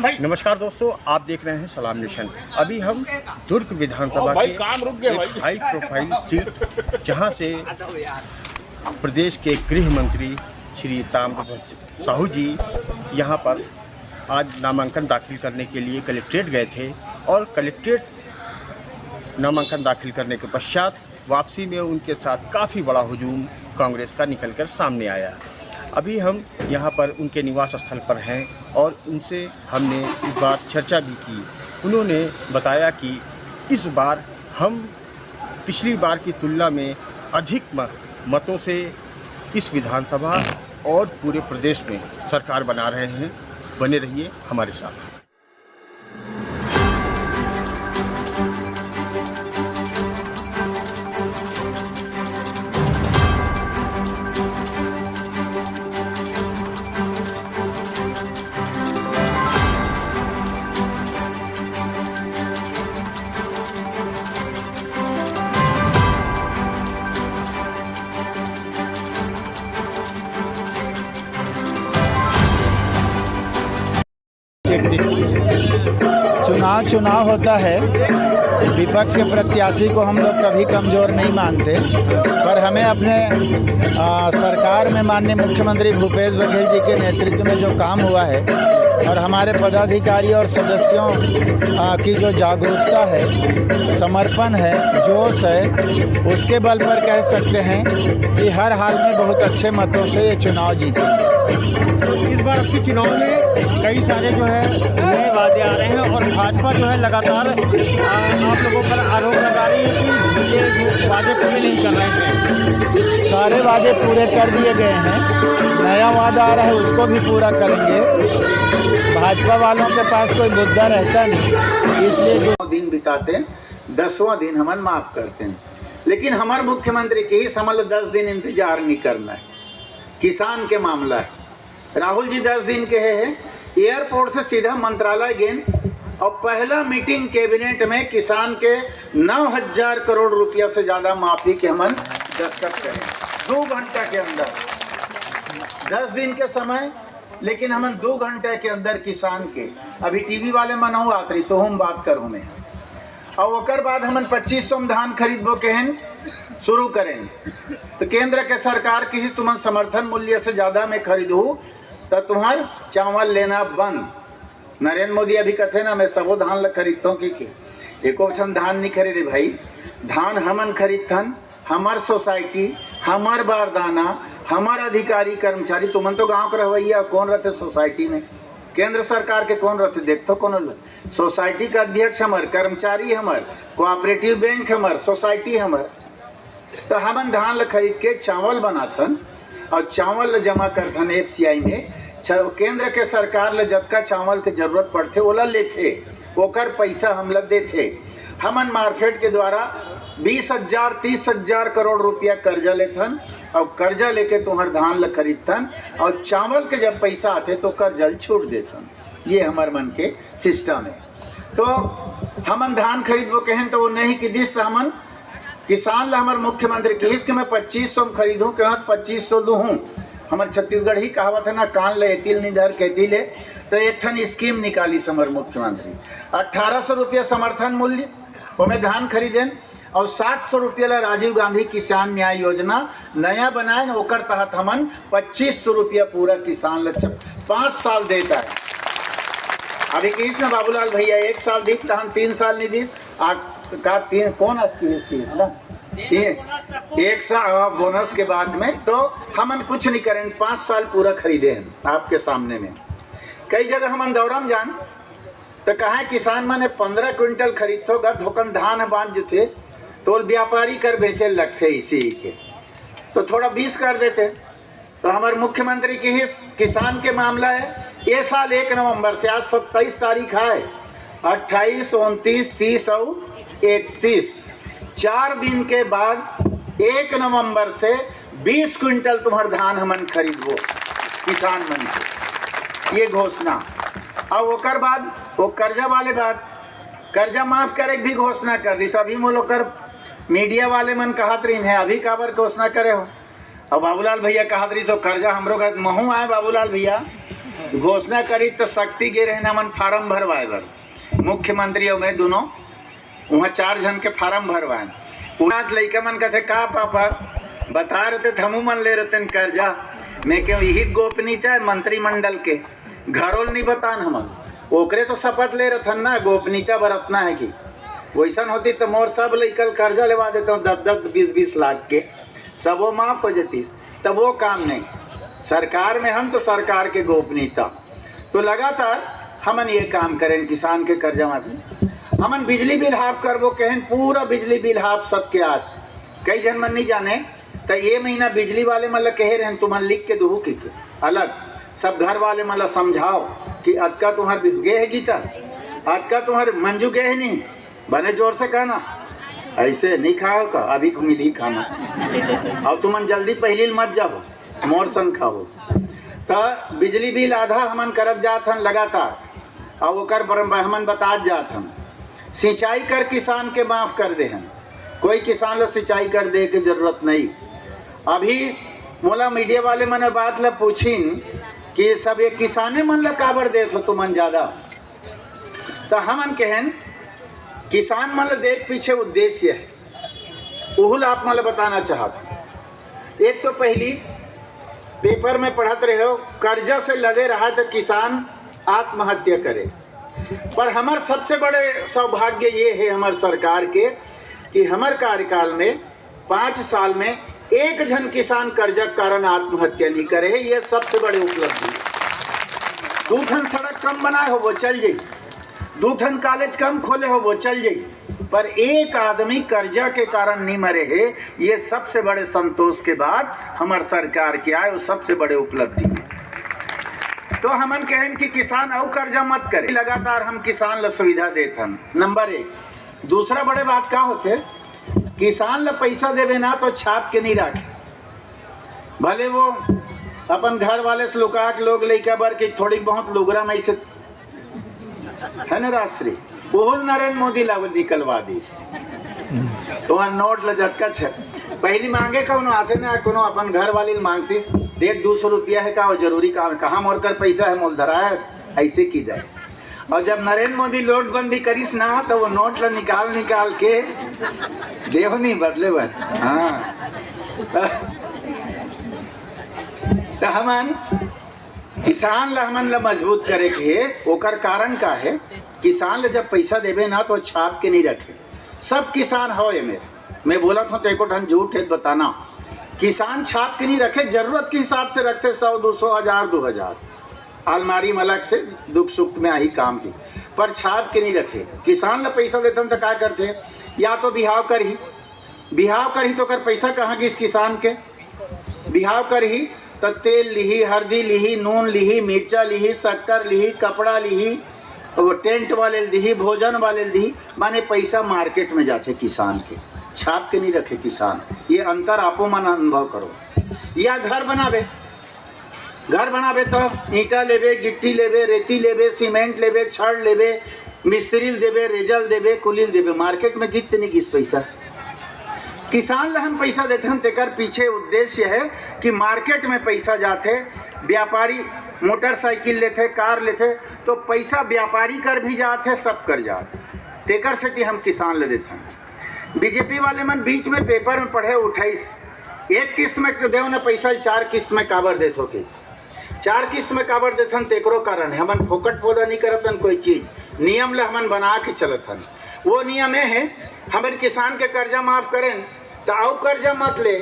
नमस्कार दोस्तों, आप देख रहे हैं सलाम नेशन। अभी हम दुर्ग विधानसभा की एक हाई प्रोफाइल सीट, जहां से प्रदेश के गृह मंत्री श्री ताम्रध्वज साहू जी यहां पर आज नामांकन दाखिल करने के लिए कलेक्ट्रेट गए थे और कलेक्ट्रेट नामांकन दाखिल करने के पश्चात वापसी में उनके साथ काफ़ी बड़ा हुजूम कांग्रेस का निकलकर सामने आया। अभी हम यहां पर उनके निवास स्थल पर हैं और उनसे हमने इस बार चर्चा भी की। उन्होंने बताया कि इस बार हम पिछली बार की तुलना में अधिक मतों से इस विधानसभा और पूरे प्रदेश में सरकार बना रहे हैं। बने रहिए हमारे साथ। चुनाव होता है। विपक्ष के प्रत्याशी को हम लोग कभी कमज़ोर नहीं मानते, पर हमें अपने सरकार में माननीय मुख्यमंत्री भूपेश बघेल जी के नेतृत्व में जो काम हुआ है और हमारे पदाधिकारी और सदस्यों की जो जागरूकता है, समर्पण है, जोश है, उसके बल पर कह सकते हैं कि हर हाल में बहुत अच्छे मतों से ये चुनाव जीतेंगे। इस बार आपके चुनाव में कई सारे जो है नए वादे आ रहे हैं और भाजपा जो है लगातार आप लोगों पर आरोप लगा रही है कि ये वादे पूरे नहीं कर रहे हैं। सारे वादे पूरे कर दिए गए हैं, नया वादा आ रहा है उसको भी पूरा करेंगे। भाजपा वालों के पास कोई मुद्दा रहता नहीं, इसलिए 2 दिन बिताते, 10वां दिन हमन माफ करते हैं। लेकिन हमारे मुख्यमंत्री के ही समझ 10 दिन इंतजार नहीं करना है। किसान के मामला है, राहुल जी 10 दिन के हैं, एयरपोर्ट से सीधा मंत्रालय गए और पहला मीटिंग कैबिनेट में किसान के 9,000 करोड़ रुपया से ज़्यादा माफी के हमन दस्तखत करें 2 घंटा के अंदर। 10 दिन के समय, लेकिन हमन 2 घंटे के अंदर किसान के अभी टीवी वाले मनऊ आतरी सो हम बात करूँ मैं। और ओकर बाद हमन 2500 में धान खरीदबो केहन शुरू करें तो केंद्र के सरकार की तुम समर्थन मूल्य से ज़्यादा में खरीदू तो तुम्हार चावल लेना बंद। नरेंद्र मोदी अभी कथे ना मैं सबो धान खरीदता हूँ कि एको क्षण धान नहीं खरीदे भाई, धान हमन खरीदथन, हमार सोसाइटी, हमार बारदाना, हमार अधिकारी कर्मचारी। तुमन तो गांव के रवैया कौन रहते सोसाइटी में, केंद्र सरकार के कौन रहते देखते कौन, सोसाइटी का अध्यक्ष हमार, कर्मचारी हमार, कोऑपरेटिव बैंक हमार, सोसाइटी हमार। तो हमन धान ल खरीद के चावल बनाथन और चावल जमा करथन FCI में। केंद्र के सरकार ले जबका चावल के जरूरत पड़ते ओला लेथे, ओकर पैसा हम लोग देथे। हमन मार्केट के द्वारा 20,000 30,000 करोड़ रुपया कर्जा लेथन और कर्जा लेके तुम्हार धान ल खरीदथन और चावल के जब पैसा आते तो कर्जा छूट देथन। ये हमार मन के सिस्टम है। तो हमन धान खरीदबो कहें तो वो नहीं कि दिस हमन किसान ला हमारे मुख्यमंत्री की इसके मैं 2500 में खरीदूँ के 2500 दूँ। हमारे छत्तीसगढ़ ही कहावत है ना, कान ले तिल निधर कहती ले। तो एक ठन स्कीम निकाली समर मुख्यमंत्री, 1800 रुपया समर्थन मूल्य वो में धान खरीदें और 700 रुपया ला राजीव गांधी किसान न्याय योजना नया बनाए, ओकर तहत हमन 2500 रुपया पूरा किसान ला 5 साल देता है। अभी किस ना बाबूलाल भैया 1 साल दी, 3 साल नहीं दी का 3 कौन ना 1 साल बोनस के बाद में। तो हमन कुछ नहीं करें, 5 साल पूरा खरीदे हैं आपके सामने में। कई जगह हमन दौरा में जान तो कहा किसान माने 15 क्विंटल खरीदतो गा धोकन धान बांध थे तो व्यापारी कर बेचे लगते इसी के, तो थोड़ा 20 कर देते। तो हमारे मुख्यमंत्री की ही किसान के मामला है। ये साल 1 नवंबर से आज 27 तारीख है, 28 29 30 और 31 4 दिन के बाद 1 नवंबर से 20 क्विंटल तुम्हार धान हमन खरीदबो किसान मन के, ये घोषणा। और ओकर बाद वो कर्जा वाले बात, कर्जा माफ करे भी घोषणा कर दी। सभी मोलोकर मीडिया वाले मन कहत रही है अभी काबर घोषणा करे हो। और बाबूलाल भैया कहत रही सो कर्जा हमरो का महू आए बाबूलाल भैया घोषणा करी तो शक्ति गे रहे मन फार्म भरवाए बर मुख्यमंत्री और मैं दोनों वहाँ 4 जन के फार्म भरवाए लड़का मन कहते का पापा बता रहे थे हमू मन ले रहे कर्जा मैं क्यों यही गोपनीयता है मंत्रिमंडल के घरोल नहीं बतान हम ओकरे तो शपथ ले रहे थे ना गोपनीयता बरतना है कि वैसा होती तो मोर सब लड़कल कर्जा लेवा देता हूँ 10-10 20-20 लाख के सब वो माफ हो जाती तब वो काम नहीं सरकार में हम तो सरकार के गोपनीयता तो लगातार हमन ये काम करें किसान के कर्जा माफी हमन बिजली बिल हाफ करबो कहन पूरा बिजली बिल हाफ सबके आज कई जन मन नहीं जाने तो ये महीना बिजली वाले मतलब कहे रहे तुम लिख के दो के अलग सब घर वाले मतलब समझाओ कि अतका तुम्हार गए है गीता अतका तुम्हार मंजू गए है नहीं बने जोर से कहना ऐसे नहीं खाओ का अभी को मिली खाना और तुमन जल्दी पहली मत जाओ मोर संग खाओ तो बिजली बिल आधा हमन करत जात हन लगातार और ओकर हमन बता जात हन सिंचाई कर किसान के माफ कर दे हन कोई किसान ला सिंचाई कर दे के जरूरत नहीं। अभी मोला मीडिया वाले मन बात ला पूछिन कि सब ये किसाने मन ला काबर देत हो तुमन ज़्यादा तो हमन कहन किसान मन ला देख पीछे उद्देश्य है उहुल आप मन ला बताना चाहत। एक तो पहली पेपर में पढ़त रहे हो कर्जा से लदे रहा तो किसान आत्महत्या करे पर हमार सबसे बड़े सौभाग्य ये है हमार सरकार के कि हमार कार्यकाल में 5 साल में एक जन किसान कर्जा के कारण आत्महत्या नहीं करे है। ये सबसे बड़े उपलब्धि है। 2 ठन सड़क कम बनाए हो वो चल जाई 2 ठन कॉलेज कम खोले हो वो चल जाई पर एक आदमी कर्जा के कारण नहीं मरे है। ये सबसे बड़े संतोष के बाद हमार सरकार के आए वो सबसे बड़े उपलब्धि है। तो हमन कहें कि किसान और कर्जा मत करे लगातार हम किसान ला सुविधा देते हम नंबर 1। दूसरा बड़े बात का होते किसान ला पैसा देवे ना तो छाप के नहीं रखे भले वो अपन घर वाले से लुका के लोग लेकर बर के थोड़ी बहुत लुगरा में से है ना राष्ट्रीय वो नरेंद्र मोदी लागू निकलवा दी तो नोट लजक्का है पहली मांगे कौन आते ना कोनो अपन घर वाली मांगती देख 200 रुपया है का वो जरूरी काम है कहाँ मोर कर पैसा है मोल धरा है ऐसे की दे। और जब नरेंद्र मोदी नोटबंदी करीस ना तो वो नोट ला निकाल के देव नहीं बदले बर हाँ तो हमन किसान ला हमन ला मजबूत करे के ओकर कारण का है किसान ला जब पैसा देवे ना तो छाप के नहीं रखे सब किसान हो ये मेरे मैं बोला था तो एको ठन झूठ है बताना किसान छाप के नहीं रखे जरूरत के हिसाब से रखते 100 200 1000 2000 अलमारी मलक से दुख सुख में आई काम की पर छाप के नहीं रखे किसान ला पैसा देते तो क्या करते या तो बिहाव कर ही तो कर पैसा कहाँ की इस किसान के बिहाव कर ही तो तेल लिही हल्दी लिही नून लिही मिर्चा लिही शक्कर लिही कपड़ा लिही वो टेंट वाले दी भोजन वाले दी माने पैसा मार्केट में जाते किसान के छाप के नहीं रखे किसान। ये अंतर आपो मन अनुभव करो। या घर बनावे तो ईंटा लेवे गिट्टी लेवे रेती लेवे सीमेंट लेवे छड़ लेवे मिस्त्री देवे रेजल देवे कुलील देवे मार्केट में गित नहीं किस पैसा किसान ला हम पैसा देते हैं तेकर पीछे उद्देश्य है कि मार्केट में पैसा जाते व्यापारी मोटरसाइकिल लेते कार लेते तो पैसा व्यापारी कर भी जाते सब कर जाते तेकर से हम किसान ले देते हैं। बीजेपी वाले मन बीच में पेपर में पढ़े 28 एक किस्त में देव न पैसा 4 किस्त में काबर देते हो के 4 किस्त में काबर देते हैं तेकरो कारण है हमन फोकट पौधा नहीं करतन कोई चीज नियम ला हमन बना के चलतन वो नियम है हमन किसान के कर्जा माफ करें तो आओ कर्जा मत ले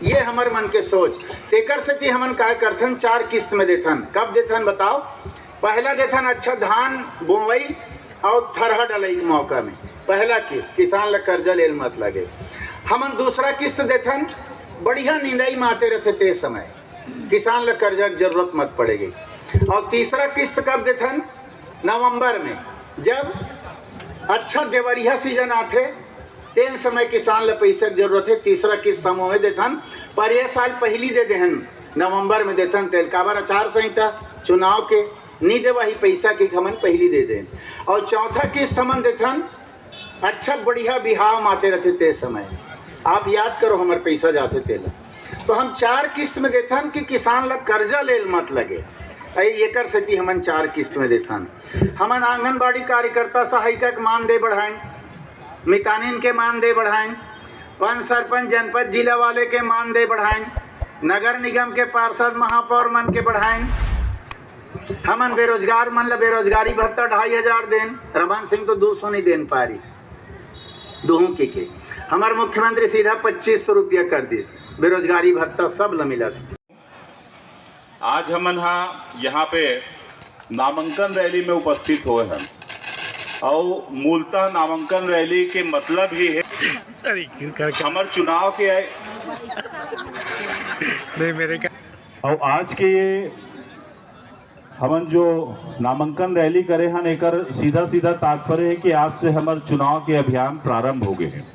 ये हमारे मन के सोच तेकर से हमन काय करथन 4 किस्त में देथन कब देथन बताओ पहला देथन अच्छा धान बोवई और थरहा डलई मौका में पहला किस्त किसान ला कर्जा लेल मत लगे हमन दूसरा किस्त देथन बढ़िया निंदाई माते रहते ते समय किसान ला कर्जा की जरूरत मत पड़ेगी और तीसरा किस्त कब देथन नवंबर में जब अच्छा देवरिया सीजन आते तेल समय किसान ला पैसा की जरूरत है तीसरा किस्त हम में देथन पर ये साल पहली दे देहन नवंबर में देथन तेल काबर आचार संहिता चुनाव के नहीं दे वही पैसा की हमन पहली दे दें और चौथा किस्त हमन देथन अच्छा बढ़िया बिहाव आते रहते ते समय आप याद करो हमारे पैसा जाते तेल तो हम 4 किस्त में देथन कि किसान ला कर्जा लेल मत लगे एकर से हमन 4 किस्त में देथन। हमन आंगनबाड़ी कार्यकर्ता सहायिका के मानदेय बढ़ाएं, मितानिन के मानदेय बढ़ाएं, पंच सरपंच जनपद जिला वाले के मानदेय बढ़ाएं, नगर निगम के पार्षद महापौर मन के बढ़ाएं। हमन बेरोजगार मन ला बेरोजगारी भत्ता 2500 देन। रमन सिंह तो 200 नहीं देन पारिस दोहों के। हमार मुख्यमंत्री सीधा 2500 रुपया कर दिस, बेरोजगारी भत्ता सब ला मिला था। आज हमन यहाँ पे नामांकन रैली में उपस्थित हुए हैं और मूलतः नामांकन रैली के मतलब ही है हमारे चुनाव के और आज के ये हमन जो नामांकन रैली करे हैं एकर सीधा सीधा तात्पर्य है कि आज से हमारे चुनाव के अभियान प्रारंभ हो गए हैं।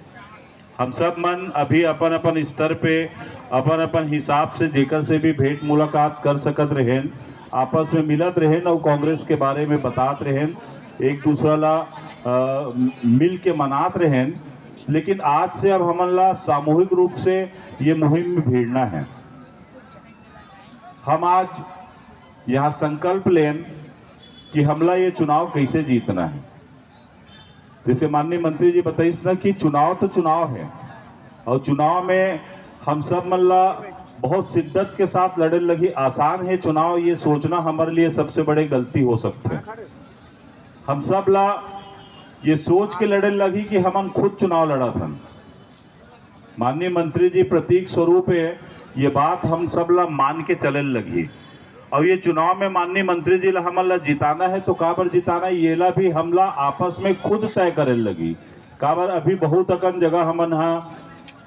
हम सब मन अभी अपन अपन स्तर पे अपन अपन हिसाब से जेकर से भी भेंट मुलाकात कर सकत रहें, आपस में मिलत रहें और कांग्रेस के बारे में बतात रहें, एक दूसरा ला मिल के मनात रहें। लेकिन आज से अब हमन ला सामूहिक रूप से ये मुहिम में भिड़ना है। हम आज यहाँ संकल्प लें कि हमला ये चुनाव कैसे जीतना है। जैसे माननीय मंत्री जी बताइस ना कि चुनाव तो चुनाव है और चुनाव में हम सब मल्ला बहुत शिद्दत के साथ लड़े लगी। आसान है चुनाव, ये सोचना हमारे लिए सबसे बड़ी गलती हो सकती है। हम सब ला ये सोच के लड़े लगी कि हम खुद चुनाव लड़ा था। माननीय मंत्री जी प्रतीक स्वरूप है, ये बात हम सब ला मान के चले लगी। और ये चुनाव में माननीय मंत्री जी ला हमला जिताना है तो काबर जिताना ये ला भी हमला आपस में खुद तय करे लगी। काबर अभी बहुत अकन जगह हमन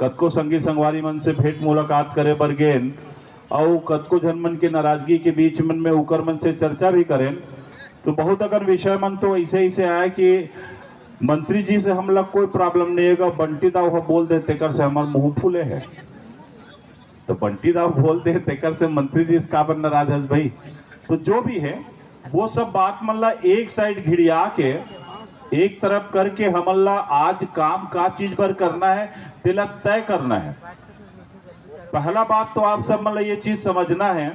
कतको संगी संगवारी मन से भेंट मुलाकात करे बर गेन और कतको जन मन के नाराजगी के बीच मन में उकर मन से चर्चा भी करें तो बहुत अकन विषय मन तो ऐसे ही से आए कि मंत्री जी से हम लोग कोई प्रॉब्लम नहीं है। बंटी दाव बोल दे तेकर से हमार मुंह फूले है तो बंटी दाव बोल दे तेकर से मंत्री जी इसका पर नाराज है भाई। तो जो भी है वो सब बात मल्ला एक साइड घिड़िया के एक तरफ करके हमला आज काम का चीज पर करना है दिला तय करना है। पहला बात तो आप सब मतलब ये चीज समझना है,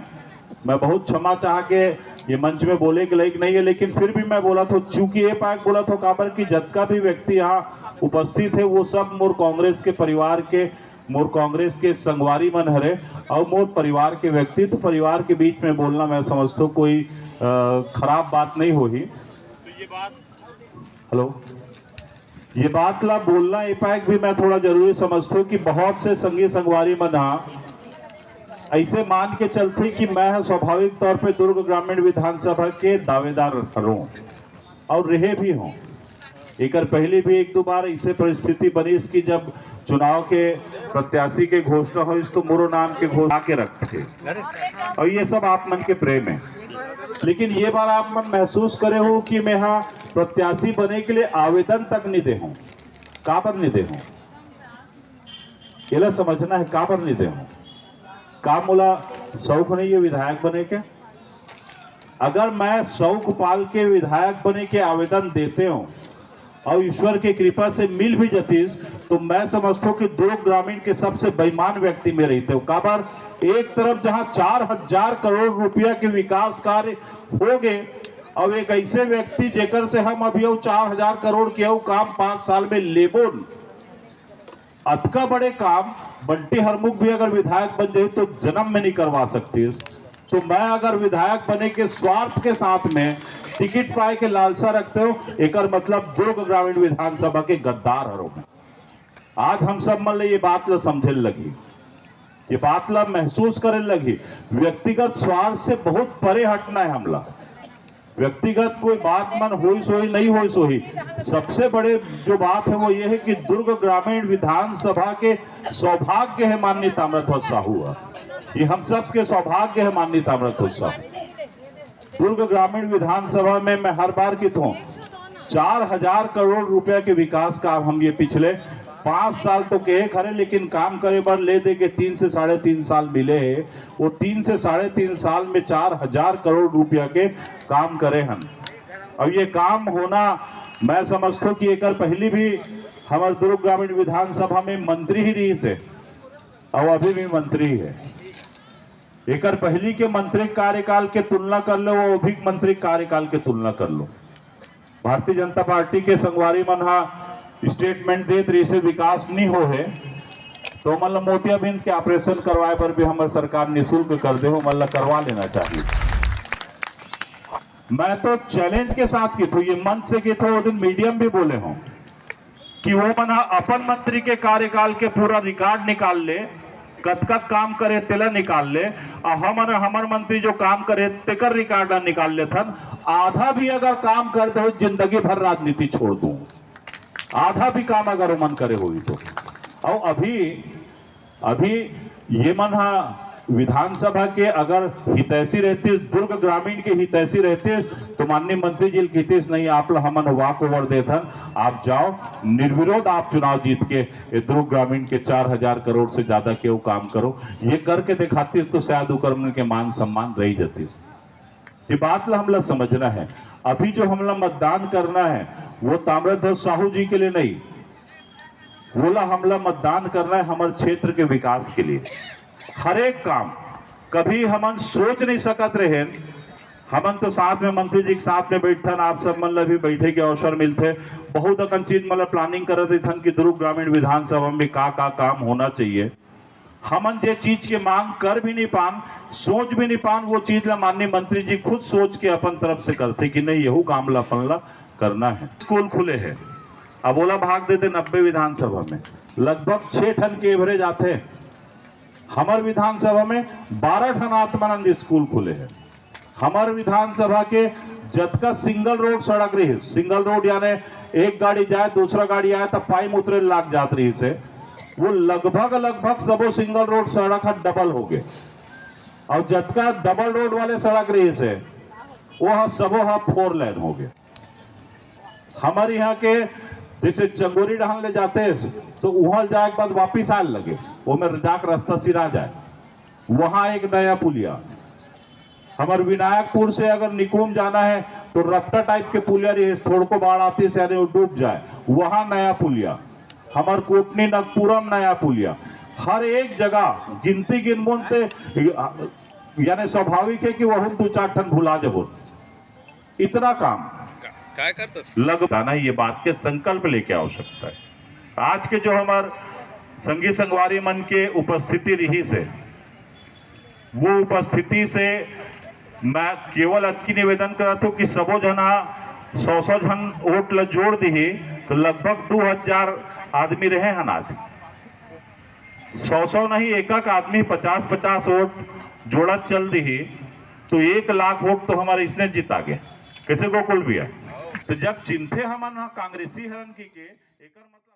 मैं बहुत क्षमा चाह के ये मंच में बोले के लायक नहीं है लेकिन फिर भी मैं बोला तो चूंकि ये पाक बोला तो काबर की जतका भी व्यक्ति यहाँ उपस्थित है वो सब मोर कांग्रेस के परिवार के मोर कांग्रेस के संगवारी मन हरे और मोर परिवार के व्यक्ति। तो परिवार के बीच में बोलना मैं समझता हूँ कोई खराब बात नहीं होगी। तो ये बात हेलो ये बात ला बोलना एपाक भी मैं थोड़ा जरूरी समझता हूँ कि बहुत से संगी संगवारी मन ऐसे मान के चलते कि मैं स्वाभाविक तौर पे दुर्ग ग्रामीण विधानसभा के दावेदार रहूं और रहे भी हूं। एक पहले भी 1-2 बार ऐसे परिस्थिति बनी इसकी जब चुनाव के प्रत्याशी के घोषणा हुई तो मोरो नाम के घोषणा के रखे और ये सब आप मन के प्रेम है। लेकिन ये बार आप मन महसूस करे हो कि मैं यहाँ प्रत्याशी बने के लिए आवेदन तक नहीं दे हूँ। का पर नहीं दे हूँ ये समझना है, का पर नहीं दे हूँ। का मोला शौक नहीं है विधायक बने के। अगर मैं शौक पाल के विधायक बने के आवेदन देते हूँ और ईश्वर की कृपा से मिल भी जातीस तो मैं समझता हूँ कि दुर्ग ग्रामीण के सबसे बेईमान व्यक्ति में रहते हो। काबर एक तरफ जहां 4000 करोड़ रुपया के विकास कार्य हो गए और एक ऐसे व्यक्ति जेकर से हम अभी 4000 करोड़ के काम 5 साल में लेबो अतका बड़े काम बंटी हरमुख भी अगर विधायक बन जाए तो जन्म में नहीं करवा सकती। तो मैं अगर विधायक बने के स्वार्थ के साथ में टिकट पाए के लालसा रखते हो एकर मतलब दुर्ग ग्रामीण विधानसभा के गद्दार हरो में। आज हम सब मन ये बात ला समझे लगी, ये बात ला महसूस करे लगी। व्यक्तिगत स्वार्थ से बहुत परे हटना है हमला। व्यक्तिगत कोई बात मन होई सोई नहीं होई सोई। सबसे बड़े जो बात है वो ये है कि दुर्ग ग्रामीण विधानसभा के सौभाग्य है माननीय ताम्रध्वज साहू। ये हम सब के सौभाग्य है माननीय ताम्रध्वज साहू। दुर्ग ग्रामीण विधानसभा में मैं हर बार की हूँ 4000 करोड़ रुपया के विकास काम हम ये पिछले 5 साल तो कहे खरे लेकिन काम करे बार ले दे के 3 से 3.5 साल मिले है। वो 3 से 3.5 साल में 4000 करोड़ रुपया के काम करे हम। अब ये काम होना मैं समझता हूँ कि एक पहली भी हमारे दुर्ग ग्रामीण विधानसभा में मंत्री ही रही से और अभी भी मंत्री है। एकर पहली के मंत्री कार्यकाल के तुलना कर लो, वो अभी मंत्री कार्यकाल के तुलना कर लो। भारतीय जनता पार्टी के संगवारी मन हा स्टेटमेंट देत रही से विकास नहीं हो है, तो मतलब मोतियाबिंद के ऑपरेशन करवाए पर भी हमारी सरकार निःशुल्क कर दे हो, मतलब करवा लेना चाहिए। मैं तो चैलेंज के साथ की थी, ये मंच से की थो, वो दिन मीडियम भी बोले हो कि वो मना अपन मंत्री के कार्यकाल के पूरा रिकॉर्ड निकाल ले, कतका काम करे तेला निकाल ले, और हमर मंत्री जो काम करे तेकर रिकॉर्ड निकाल ले थन। आधा भी अगर काम कर दो जिंदगी भर राजनीति छोड़ दूं, आधा भी काम अगर वो मन करे होगी तो। और अभी ये मन हा विधानसभा के अगर हितैषी रहती, दुर्ग ग्रामीण के हितैषी रहते, तो माननीय मंत्री जी कहते नहीं आप हमन वाक ओवर देथन, आप जाओ निर्विरोध आप चुनाव जीत के दुर्ग ग्रामीण के 4000 करोड़ से ज्यादा के वो काम करो। ये करके दिखाती तो शायद उकर्मन के मान सम्मान रही जाती। ये बात हमला समझना है। अभी जो हमला मतदान करना है वो ताम्रध्वज साहू जी के लिए नहीं, बोला हमला मतदान करना है हमारे क्षेत्र के विकास के लिए। हर एक काम कभी हमन सोच नहीं सकत रहे, हमन तो साथ में मंत्री जी के साथ में बैठन, आप सब मतलब भी बैठे के अवसर मिलते, बहुत अकन चीज मतलब प्लानिंग करते थन कि दुर्ग ग्रामीण विधानसभा में का काम होना चाहिए। हमन जे चीज के मांग कर भी नहीं पान, सोच भी नहीं पान, वो चीज ला माननीय मंत्री जी खुद सोच के अपन तरफ से करते कि नहीं यहू काम ला अपन ला करना है। स्कूल खुले हैं, अब ओला भाग देते 90 विधानसभा में लगभग 6 टन के एवरेज आते हैं। हमार विधानसभा में 12 टन आत्मानंद स्कूल खुले हैं। हमार विधानसभा के जतका सिंगल रोड सड़क रही है, सिंगल रोड यानी एक गाड़ी जाए दूसरा गाड़ी आए तब पाई उतरे लाग जात रही से, वो लगभग सबो सिंगल रोड सड़क डबल हो गए। और जतका डबल रोड वाले सड़क रही से वो सबो 4 लेन हो गए। हमारे यहाँ के जैसे चंगोरी डहान ले जाते हैं तो वहां जाए के बाद वापिस आने लगे, वो में जाक रास्ता सिरा जाए, वहां एक नया पुलिया। हमारे विनायकपुर से अगर निकुम जाना है तो रफ्ता टाइप के पुलिया रही, थोड़ को बाढ़ आती से वो डूब जाए, वहां नया पुलिया। हमार कोटनी नगपुरम नया पुलिया। हर एक जगह गिनती गिनबुनते यानी स्वाभाविक है कि वह 2-4 टन भुला जब इतना काम क्या करते लगता ना, ये बात के संकल्प लेके आवश्यकता है। आज के जो हमार संगी संगवारी मन के उपस्थिति रही से, वो उपस्थिति से मैं केवल अतकी निवेदन करता हूँ कि सबो जना 100 जन वोट ल जोड़ दी तो लगभग 2000 आदमी रहे हैं आज। 100 नहीं, एक आदमी 50-50 वोट जोड़ा चल दी तो 1 लाख वोट तो हमारे इसने जीता गए, कैसे गोकुल भी है। तो जब चिंते हमन कांग्रेसी हरन की के एकर मतलब